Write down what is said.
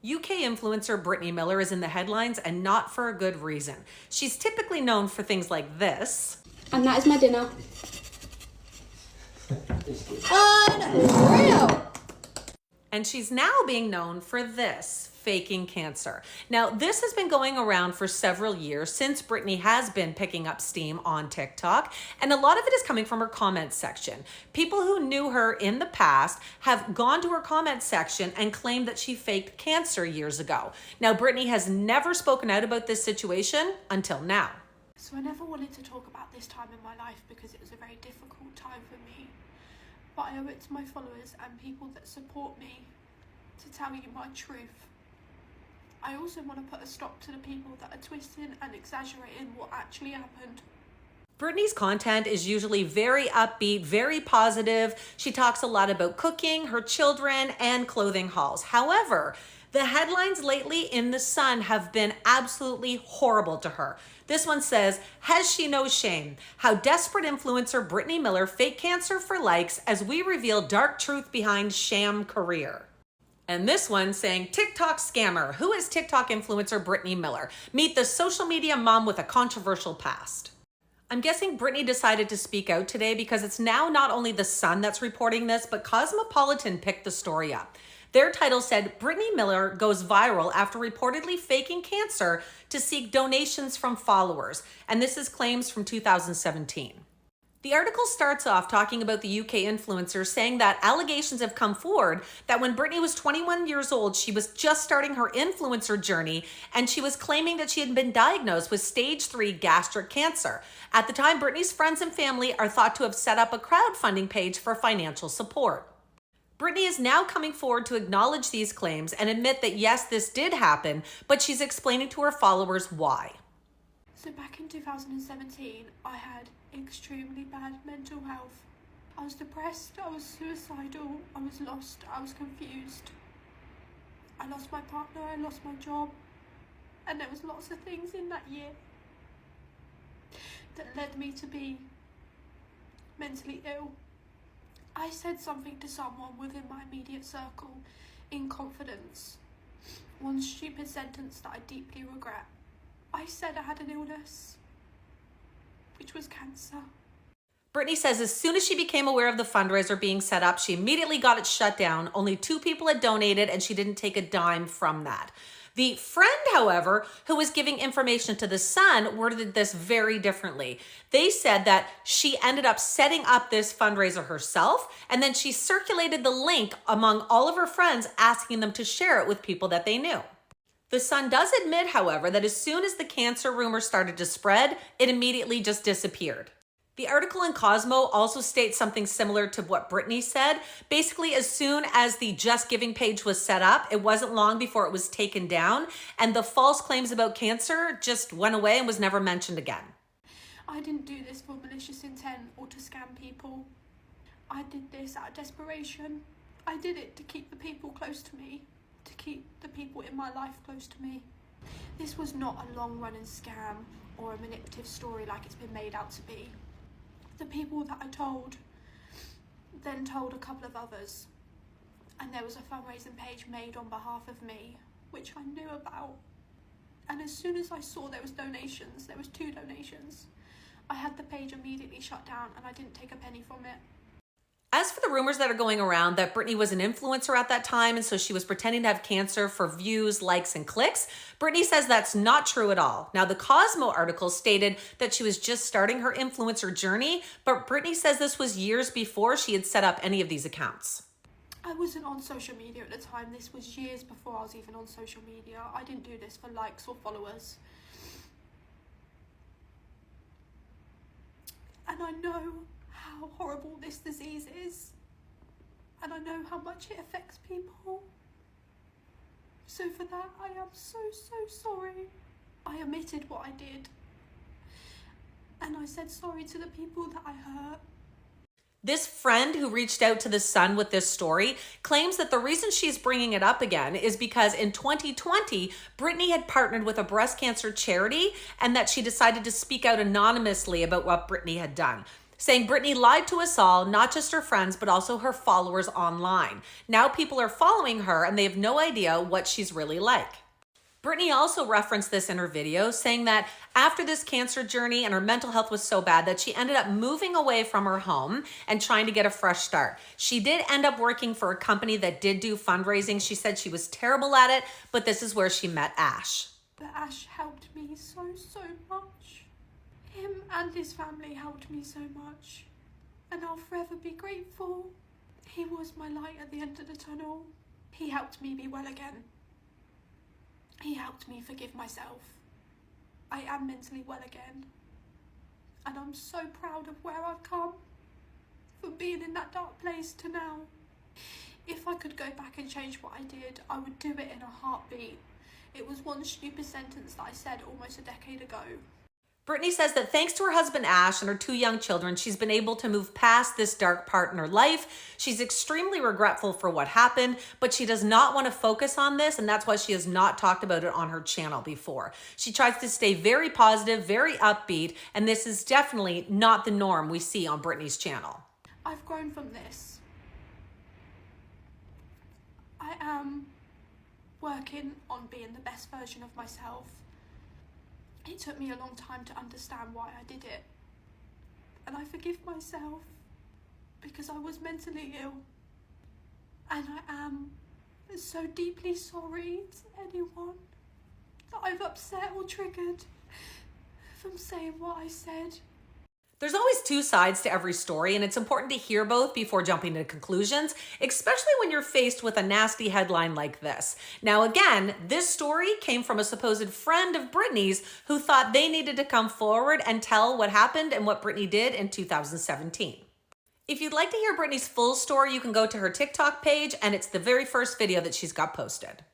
UK influencer Brittany Miller is in the headlines, and not for a good reason. She's typically known for things like this. And that is my dinner. Unreal! And she's now being known for this, faking cancer. Now, this has been going around for several years since Brittany has been picking up steam on TikTok, and a lot of it is coming from her comments section. People who knew her in the past have gone to her comments section and claimed that she faked cancer years ago. Now, Brittany has never spoken out about this situation until now. So I never wanted to talk about this time in my life because it was a very difficult time for me. But I owe it to my followers and people that support me to tell you my truth. I also want to put a stop to the people that are twisting and exaggerating what actually happened. Brittany's content is usually very upbeat, very positive. She talks a lot about cooking, her children, and clothing hauls. However, the headlines lately in The Sun have been absolutely horrible to her. This one says, "Has she no shame? How desperate influencer Brittany Miller faked cancer for likes as we reveal dark truth behind sham career." And this one saying, "TikTok scammer. Who is TikTok influencer Brittany Miller? Meet the social media mom with a controversial past." I'm guessing Brittany decided to speak out today because it's now not only The Sun that's reporting this, but Cosmopolitan picked the story up. Their title said, "Brittany Miller goes viral after reportedly faking cancer to seek donations from followers." And this is claims from 2017. The article starts off talking about the UK influencer saying that allegations have come forward that when Brittany was 21 years old, she was just starting her influencer journey, and she was claiming that she had been diagnosed with stage 3 gastric cancer. At the time, Brittany's friends and family are thought to have set up a crowdfunding page for financial support. Brittany is now coming forward to acknowledge these claims and admit that yes, this did happen, but she's explaining to her followers why. So back in 2017, I had extremely bad mental health. I was depressed, I was suicidal, I was lost, I was confused. I lost my partner, I lost my job, and there was lots of things in that year that led me to be mentally ill. I said something to someone within my immediate circle in confidence. One stupid sentence that I deeply regret. I said I had an illness, which was cancer. Brittany says as soon as she became aware of the fundraiser being set up, she immediately got it shut down. Only 2 people had donated, and she didn't take a dime from that. The friend, however, who was giving information to The Sun worded this very differently. They said that she ended up setting up this fundraiser herself, and then she circulated the link among all of her friends, asking them to share it with people that they knew. The Sun does admit, however, that as soon as the cancer rumor started to spread, it immediately just disappeared. The article in Cosmo also states something similar to what Brittany said. Basically, as soon as the Just Giving page was set up, it wasn't long before it was taken down, and the false claims about cancer just went away and was never mentioned again. I didn't do this for malicious intent or to scam people. I did this out of desperation. I did it to keep the people close to me, to keep the people in my life close to me. This was not a long-running scam or a manipulative story like it's been made out to be. The people that I told then told a couple of others, and there was a fundraising page made on behalf of me, which I knew about. And as soon as I saw there was donations, there was 2 donations, I had the page immediately shut down and I didn't take a penny from it. As for the rumors that are going around that Brittany was an influencer at that time, and so she was pretending to have cancer for views, likes, and clicks, Brittany says that's not true at all. Now, the Cosmo article stated that she was just starting her influencer journey, but Brittany says this was years before she had set up any of these accounts. I wasn't on social media at the time. This was years before I was even on social media. I didn't do this for likes or followers. And I know how horrible this disease is, and I know how much it affects people. So for that, I am so sorry. I admitted what I did, and I said sorry to the people that I hurt. This friend who reached out to The Sun with this story claims that the reason she's bringing it up again is because in 2020, Brittany had partnered with a breast cancer charity, and that she decided to speak out anonymously about what Brittany had done. saying Brittany lied to us all, not just her friends, but also her followers online. Now people are following her and they have no idea what she's really like. Brittany also referenced this in her video, saying that after this cancer journey and her mental health was so bad that she ended up moving away from her home and trying to get a fresh start. She did end up working for a company that did do fundraising. She said she was terrible at it, but this is where she met Ash. But Ash helped me so much. Him and his family helped me so much. And I'll forever be grateful. He was my light at the end of the tunnel. He helped me be well again. He helped me forgive myself. I am mentally well again. And I'm so proud of where I've come. From being in that dark place to now. If I could go back and change what I did, I would do it in a heartbeat. It was one stupid sentence that I said almost a decade ago. Brittany says that thanks to her husband Ash and her 2 young children, she's been able to move past this dark part in her life. She's extremely regretful for what happened, but she does not want to focus on this, and that's why she has not talked about it on her channel before. She tries to stay very positive, very upbeat, and this is definitely not the norm we see on Brittany's channel. I've grown from this. I am working on being the best version of myself. It took me a long time to understand why I did it. And I forgive myself because I was mentally ill. And I am so deeply sorry to anyone that I've upset or triggered from saying what I said. There's always 2 sides to every story, and it's important to hear both before jumping to conclusions, especially when you're faced with a nasty headline like this. Now, again, this story came from a supposed friend of Brittany's who thought they needed to come forward and tell what happened and what Brittany did in 2017. If you'd like to hear Brittany's full story, you can go to her TikTok page, and it's the very first video that she's got posted.